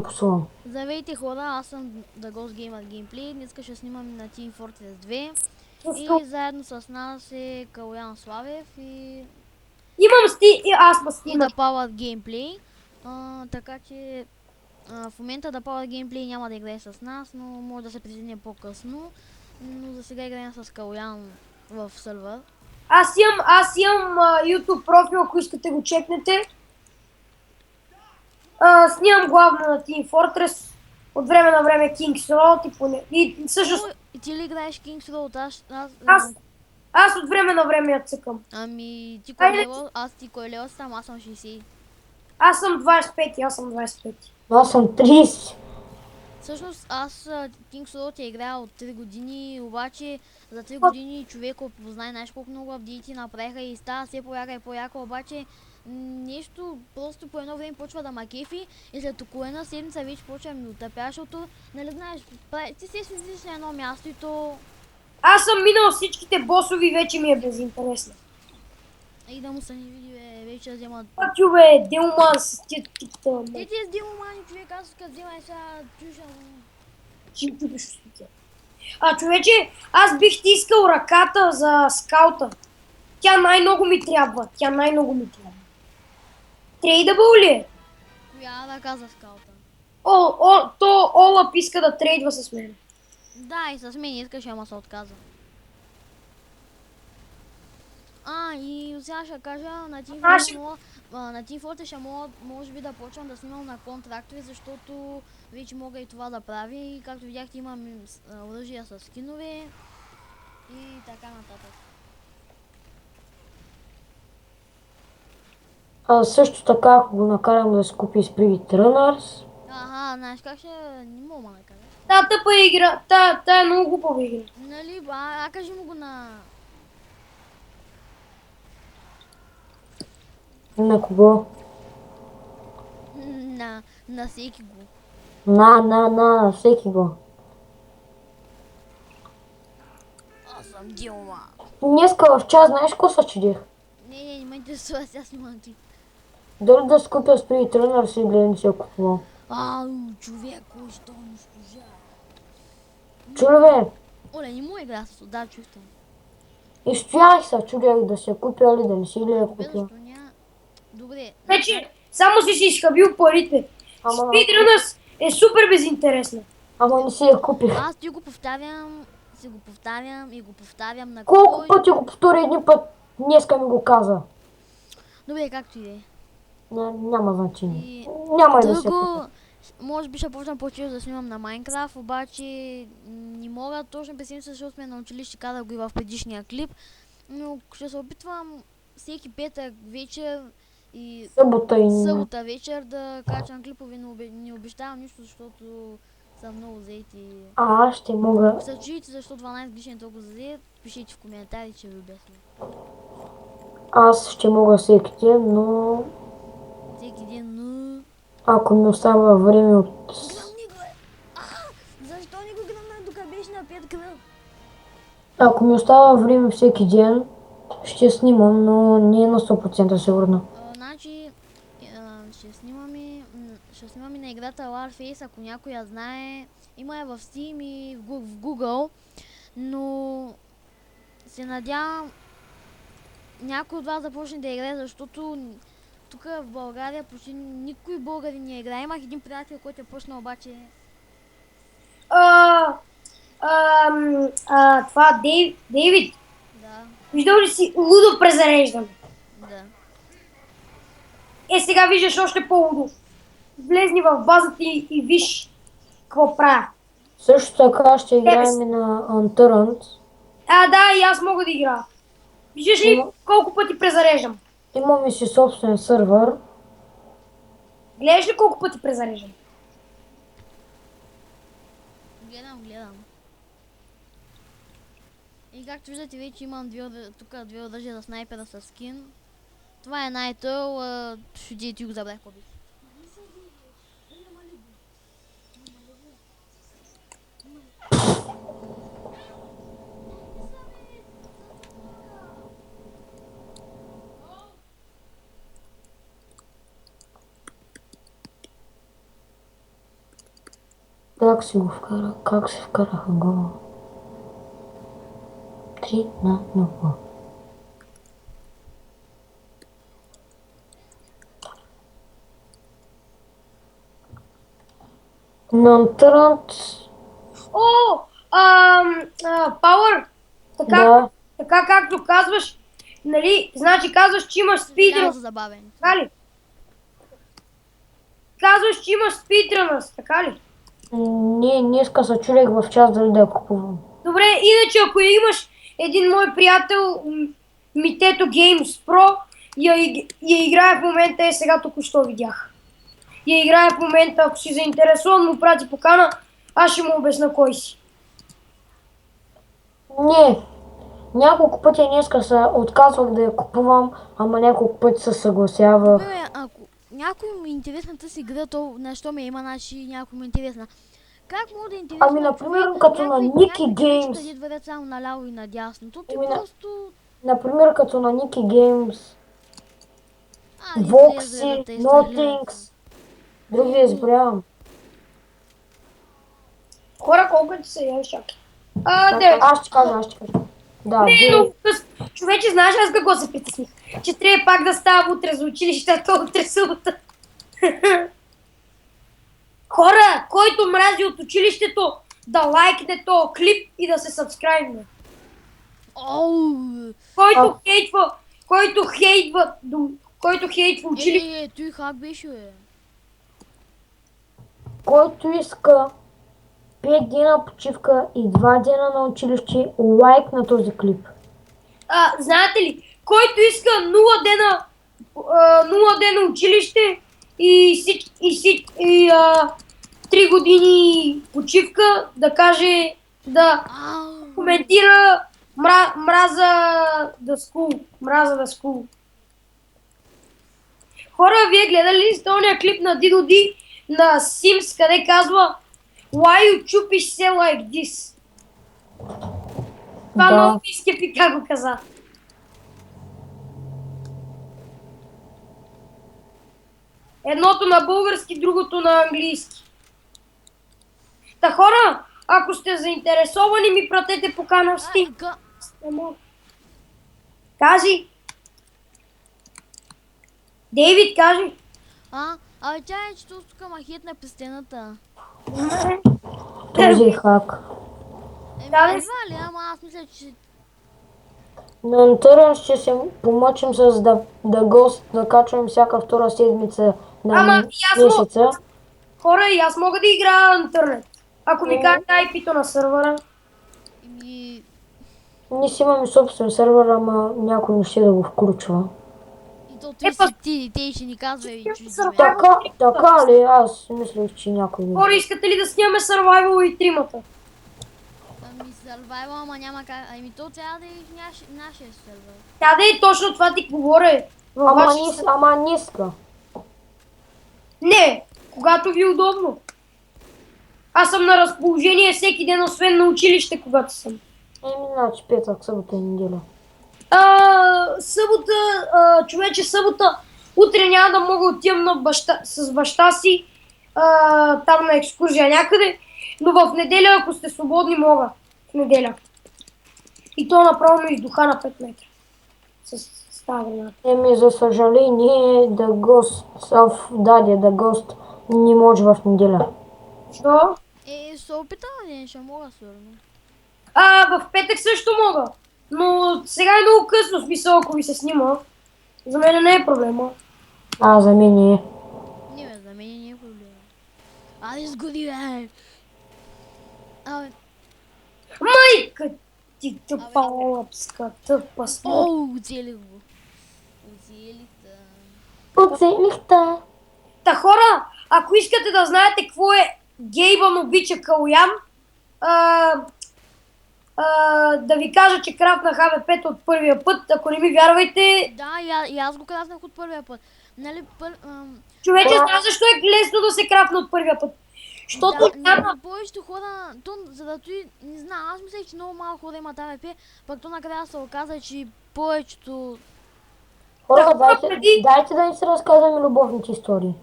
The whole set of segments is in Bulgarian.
Псувам. Здравейте хора, аз съм The Ghost Gamer Gameplay. Днес ще снимам на Team Fortress 2 Също и заедно с нас е Калоян Славев и аз ма The снимаш. Power Gameplay. Така че в момента The Power Gameplay няма да играе с нас, но може да се присъедине по-късно. Но за сега играем с Калоян в сървър. Аз имам YouTube профил, ако искате го чекнете. Снимам главно на Team Fortress. От време на време King's Road и всъщност И ти ли играеш King's Road? аз, аз от време на време я цъкам. Ами ти кой Айде, лево? Ти кой лево съм? Аз съм 60. аз съм 25, аз съм 25. Аз съм 30. Всъщност аз King's Road е играл от 3 години, обаче за 3 години човек познае, знаеш колко много апдейти направиха и става все по-яка и по-яка, обаче нещо просто по едно време почва да ма кефи и след около една седмица вече почва да ми отъпя, защото, нали знаеш, ти се излизаш на едно място и то Аз съм минал всичките босови, вече ми е безинтересно. и да му се не види, вече вземат. Пътю бе, Делман с тия тикта. Те ти е демомани човек, аз като вземай сега чуша. Чим тупиш устите. Човече, аз бих ти искал ръката за скаута. Тя най-много ми трябва. Трейдабъл ли е? Коя да каза скаута? Олап иска да трейдва с мен. Да, и с мен искаше, ама се отказа. И сега ще кажа на Team Fortress, на Team Fortress ще мога, може би да почвам да снимам на контрактори, защото вече мога и това да правя и както видяхте имам оръжия с скинове и така нататък. Аз също така, ако го накарам да се купи Spirit Runners, Знаеш как ще не мога да кажа. Та тъпа игра, та е много глупава игра. Нали, кажи му го на... на кого? на всеки го. На всеки го. Аз съм Дилма. Днеска в час, знаеш какво се чудих? Не ме интересува, сега снимам клип. Дали да си купя Spirit Runners или да не си я купувал? Човек, кой що не служа? Чули бе? Оле, не му игра с да, чувствам. И стоях се, чудях да си я купя или да не си ли я Добре, купя. защо няма? Добре. Вече, само си изхабил парите. Ама, Speedrunners е супер безинтересна. ама не си я купих. Аз ти го повтарям, и го повтарям на Колко пъти го повтори един път, днеска ми го каза. Добре, както и да е. Няма значение. И Няма и да се друго, купя. може би ще почна по-често да снимам на Майнкрафт, обаче не мога точно през седмица, защото сме на училище, казах го и в предишния клип, но ще се опитвам всеки петък вечер и събота вечер да качвам клипове, но не обещавам нищо, защото са много заети. Аз ще мога. Ако се чуете защо 12 годишен е толкова заед, пишете в коментари, че ви обясня. Аз ще мога всеки ден, но Всеки ден, но... ако ми остава време от... Гръмни го е! Защо не го гръмна, докато беше на 5 кръв? Ако ми остава време всеки ден, ще снимам, но не е на 100% сигурно. Значи, ще снимаме на играта Warface, ако някой я знае. Има я в Steam и в Google, но се надявам някой от вас да почне да играе, защото тук в България почти никой българин не играе. Имах един приятел, който е почнал, обаче... Това Дейвид, Да, виждал ли си лудо презареждане? да. Сега виждаш още по-лудо. Влезни в базата и виж какво правя. Също така ще играем и на Unturned. Да, и аз мога да играя. Виждаш ли колко пъти презареждам? Имаме си собствен сървър. Гледаш ли колко пъти презареждам? Гледам. И както виждате, вече имам две оръжия за снайпера с скин. Това е най-тъл, ще ти го забрах какво беше. Как си го вкара? Как се вкараха гола? 3-0. Нантрант. О, Power, така, Да. така както казваш, нали, значи казваш, че имаш Съжалявам спидран, за забавен. така ли? Казваш, че имаш спидранъс, така ли? Днеска се чудех в час дали да я купувам. Добре, иначе ако имаш един мой приятел, Митето Games Pro, я играе в момента, сега току-що видях. Я играе в момента, ако си заинтересуван, му прати покана, аз ще му обясна кой си. Не. Няколко пъти днеска се отказвах да я купувам, ама няколко пъти се съгласявах. Добре, ако някой ми е интересна тази игра, то на що ме има, значи някой ми е интересна. Как мога да е интересна? Ами, например, като на Niki Games. Където вървят само наляво и надясно. То ти Ами, просто... Например, като на Niki Games, излезе Voxy, да те инсталират. Nothinx. Други изброявам. Хора, колко ти се я чакай. Аз ще кажа. Да, Не, девет. но човече, знаеш аз какво се притесних? Че трябва пак да става утре за училището, утре събота. Хора, който мрази от училището, да лайкне този клип и да се сабскрайбне. Оу! Който хейтва училище. Той хак беше, бе. Който иска 5 дена почивка и 2 дена на училище, лайк на този клип. Знаете ли, който иска 0 дена училище и 3 години почивка, да каже, да Ау! коментира мраза да скул. Хора, вие гледали ли сте ония клип на Дидо Ди на Sims, къде казва Why you чупиш се like this? Това Да. много ми изкепи как го каза. Едното на български, другото на английски. Та хора, ако сте заинтересовани, ми пратете покана в Steam. Кажи. Дейвид, кажи. Абе тя е, че тук ма хитна през стената. Този е хак. Да, бе. Едва ли, ама аз мисля, че... На Антърън ще се помъчим с да качвам всяка втора седмица Ама, на ясно. месеца. Хора, и аз мога да играя на интернет. Ако ми кажете IP-то на сървъра. Еми... Ние си имаме собствен сервер, ама някой не ще да го включва. И то той си ти, те ще ни казва и чужди ме. Така ли? Аз мислех, че някой не. Хора, искате ли да снимаме Survival и тримата? Ами Survival, ама няма как... Ами то трябва да е в нашия сервер. Да, да е точно това ти говоря. Ама ниска. Не, когато ви е удобно. Аз съм на разположение всеки ден, освен на училище, когато съм. Значи петък, събота и неделя. Човече, събота, утре няма да мога отивам с баща си, там на екскурзия някъде, но в неделя, ако сте свободни, мога. В неделя. И то направо ми издуха на 5 метра. С тази граната. За съжаление, да гост не може в неделя. Що? Се опитам ден, ще мога сигурно. В петък също мога. Но сега е много късно, смисъл, ако ви се снима. За мен не е проблема. За мен не е. Не бе, за мен не е проблем. Айде сгоди, бе! Абе, Майка ти тъпа лъпска, тъпа смърт. оцелих го. Оцелих-та. Оцелихте. Та хора, ако искате да знаете какво е Гейбън обича Калоян, да ви кажа, че крафнах АВП от първия път, ако не ми вярвайте. Да, и аз го крафнах от първия път. Нали, Човече, знаеш защо е лесно да се крафна от първия път? Защото няма... повечето хора, за да той, не знам, аз мислех, че много малко хора имат АВП, пък то накрая се оказа, че повечето... Хора, дайте да ни се разказваме любовните истории.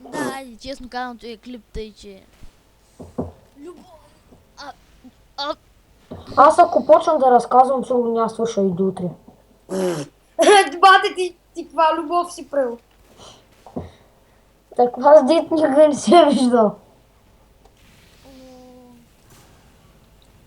Да, честно казвам, той е клип, тъй че... А, Аз ако почна да разказвам, сигурно няма свърша и до утре. Бате ти каква любов си правил. Так аз дет никога не се е виждал.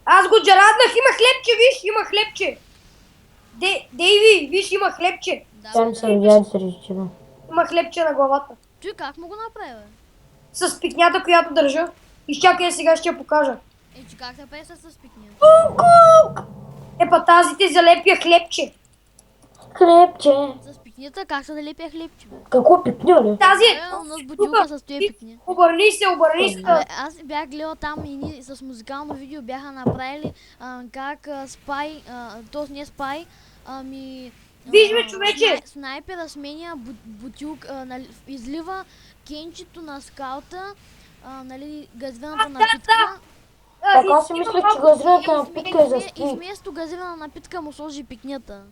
Аз го джараднах, има хлебче, виж, има хлебче. Дейви, виж, има хлебче. Тя не се видя да се речива. Има хлебче на главата. Той как му го направи, бе? С пикнята, която държа. Изчакай, сега ще я покажа. Че как се прави с пикния? Епа тази ти залепя хлебче. Хлебче. С пикнята как се налепя хлебче, бе? Какво пикня, ли? Тази У нас бутилка с стоя пикня. обърни се. Абе, аз бях гледал там и ни с музикално видео бяха направили как спай, т.е. не спай, ами... Виж ме, човече! Снайпера сменя бутилка, нали, излива кенчето на скалта, нали, газираната напитка. Така си мисля, че газираната напитка е за И спи. вместо газирана напитка му сложи пикнята.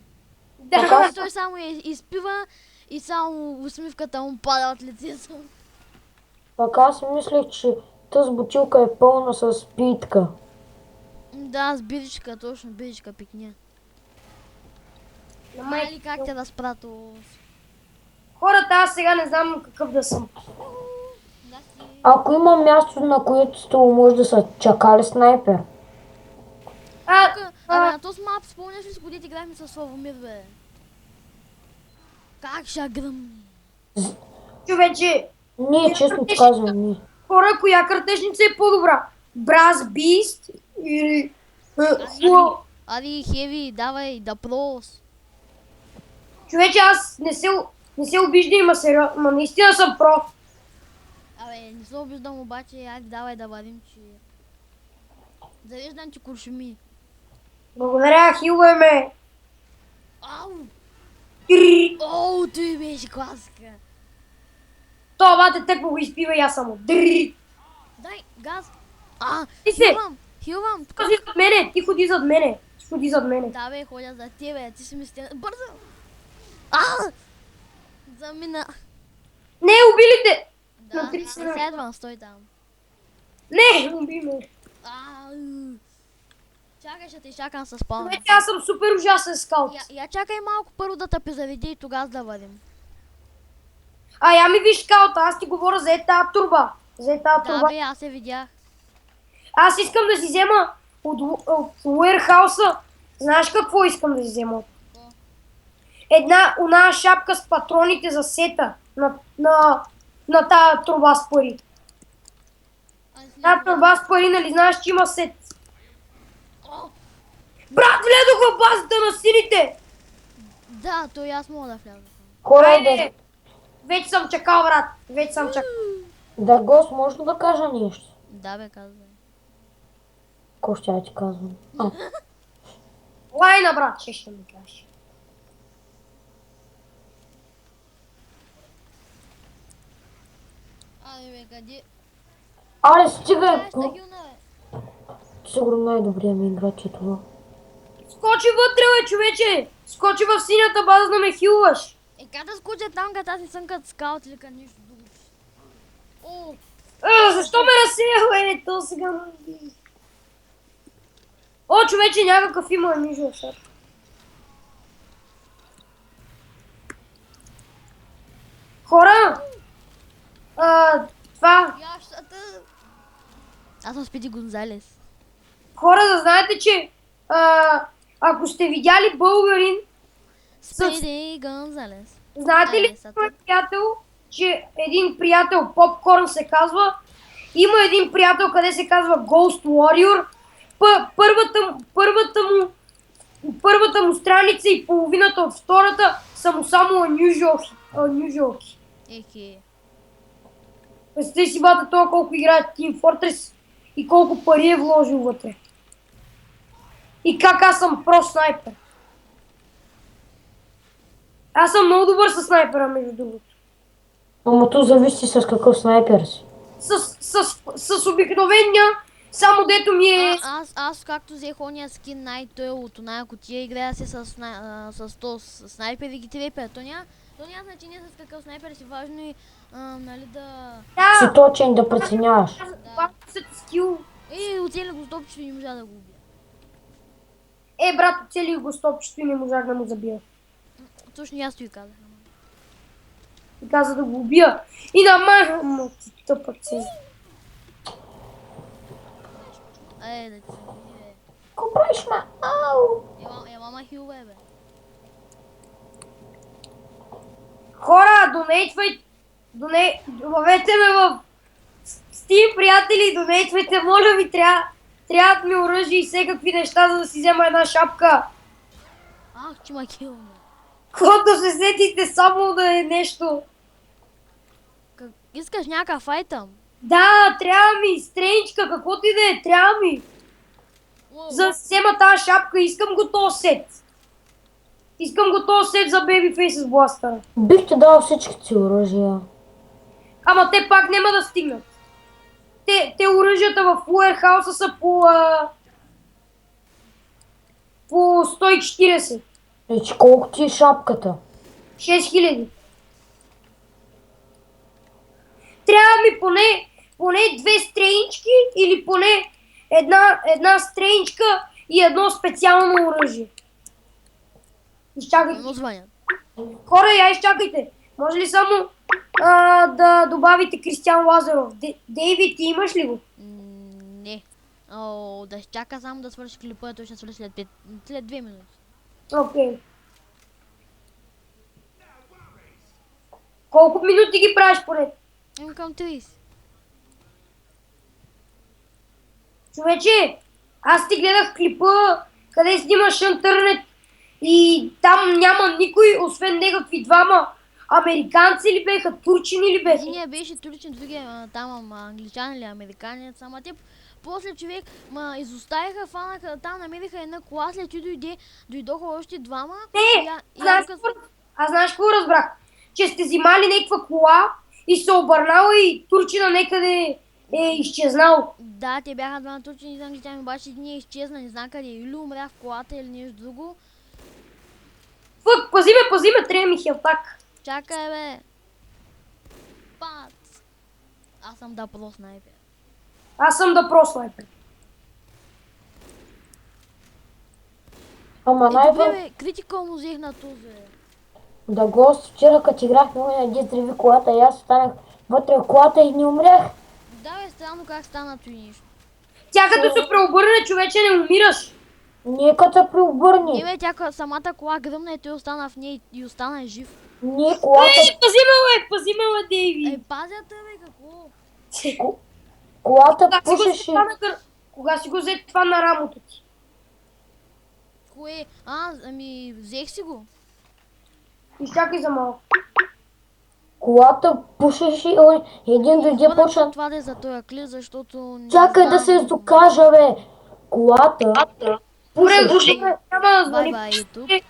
Да, И той само я изпива и само усмивката му пада от лицето. Пък аз си мислех, че тази бутилка е пълна с питка. Да, с биричка, точно биричка пикня. Мали как те разпрато? хората, аз сега не знам какъв да съм. Да си. Ако има място, на което сте може да са чакали снайпер. Абе, на този мап спомняш ли с годите играхме с Славомир, бе? Как ще гръмни? Човече, Ние, честно ти казвам, ние. хора, коя картежница е по-добра? Браз Бист или... Ари, Хеви, давай, да прос. Човече, аз не се обижда, има сериозно, ма наистина съм про. Абе, не се обиждам обаче, айде давай да варим, че... Зареждам ти куршуми. Благодаря, хилвай ме. Ау! Трррр. Оу, той беше класика. Това бате тъкмо го изпива и аз само. Дрррр. Дай, газ. Ти се. Хилвам. Ходи зад мене, ти ходи зад мене. Ти ходи зад мене. Да бе, ходя за тебе, ти си ми стена. Бързо! Замина. Не, убилите! Да, На 30 минути. следвам, стой там. Не, уби ме. Чакай, ще те изчакам с спална. Вече аз съм супер ужасен скаут. Я чакай малко първо да те призаведи и тогава да вървим. Я ми виж скаута, аз ти говоря за тази турба. За тази Да турба. бе, аз се видях. Аз искам да си взема от уерхауса. Знаеш какво искам да си взема? Една шапка с патроните за сета на тази турба с пари. Тази турба с пари, нали знаеш, че има сет? Брат, влезох в базата на сините! Да, то и аз мога да вляза. Хора, Айде! Вече съм чакал, брат. Вече съм чакал. да гост, може ли да кажа нещо? Да бе, казвай. Какво ще я ти казвам? Лайна, брат, ще ми кажеш. Айде бе, къде? Але стига! Стагилна, бе. Сигурно най-добрият ми играч е това. Скочи вътре, бе, човече! Скочи в синята база да ме хилваш! Как да скоча там, като аз не съм като скаут или като нищо друго? О, Защо ме разсея, бе? То сега... О, човече, някакъв има нищо сега. Хора! Това... ящата. Аз съм Спиди Гонзалес. Хора, да знаете, че... ако сте видяли българин, Спиди Гонзалес. знаете ли, мой приятел, че един приятел, Попкорн се казва, има един приятел, къде се казва Ghost Warrior, първата му страница и половината от втората са му само unusual. Ехе. Представи си, бата, това колко играе Team Fortress и колко пари е вложил вътре. И как аз съм про снайпер. Аз съм много добър със снайпера, между другото. Ама то зависи с какъв снайпер си. С обикновения, само дето ми е... Аз както взех ония скин той от оная кутия, играя си с снайпер и ги трепя. То няма значение с какъв снайпер си, важно и нали да... Си точен да преценяваш. Скил. оцелих го стопчето и не можа да го убия. Брат, оцелих го стопчето и не можах да му забия. Точно и аз ти казах. И каза да го убия. И намахам му ти тъпъци. Да ти се бе. Какво правиш, ма? Ау! Мама хил, бе. Хора, добавете ме в Steam, приятели, донейтвайте, моля ви, трябват ми оръжие и всекакви неща, за да си взема една шапка. Ах, че ма хил, бе. Когато се сетите само да е нещо. Искаш някакъв айтъм? Да, трябва ми, стреничка, каквото и да е, трябва ми. За да си взема тази шапка, искам го този сет. Искам го този сет за Babyface с бластъра. Бих ти дал всичките си оръжия. Ама те пак няма да стигнат. Те оръжията в Уерхауса са по 140. Вече колко ти е шапката? 6000. Трябва ми поне две стрейнички или поне една стрейничка и едно специално оръжие. Изчакайте. Но звънят. Хора, я изчакайте. Може ли само да добавите Кристиан Лазаров? Дейвид, ти имаш ли го? Не. Да чака само да свърши клипа, той ще свърши след 2 минути. Окей. Колко минути ги правиш поред? Имам към 30. Човече, аз ти гледах клипа, къде снимаш интернет и там няма никой, освен някакви двама американци ли беха, турчини ли беха? Единия беше турчин, другия там англичан или американец, ама те после човек изоставиха, фанаха, там намериха една кола, след че дойдоха още двама. Знаеш какво разбрах? Че сте взимали някаква кола и се обърнала и турчина някъде е изчезнал. Да, те бяха двама турчини, англичани, обаче един е изчезна, не знам къде, или умря в колата или нещо друго. Фък, пази ме, трябва ми хелтак. Чакай, бе. Пат. Аз съм да про снайпер. Аз съм да про снайпер. Ама Добре, най-вър... бе, критикъл му взех на този. Да го вчера като играх много на дизриви колата и аз останах вътре в колата и не умрях. Да, бе, странно как стана той нещо. Тя като се преобърне, човече, не умираш. Ние като се преобърни. Не, бе, тя самата кола гръмна и той остана в нея и остана жив. Ние колата... Пази ме, Дейви. Пазята, бе, какво? Колата пушеше. Кога си го взе това на рамото ти? Кое? Ами, взех си го. Изчакай за малко. Колата пушеше и един дойде почна... Това да е за този клип, защото... Чакай да се докажа, бе! Колата... Добре, няма да звъни. Бай-бай, YouTube.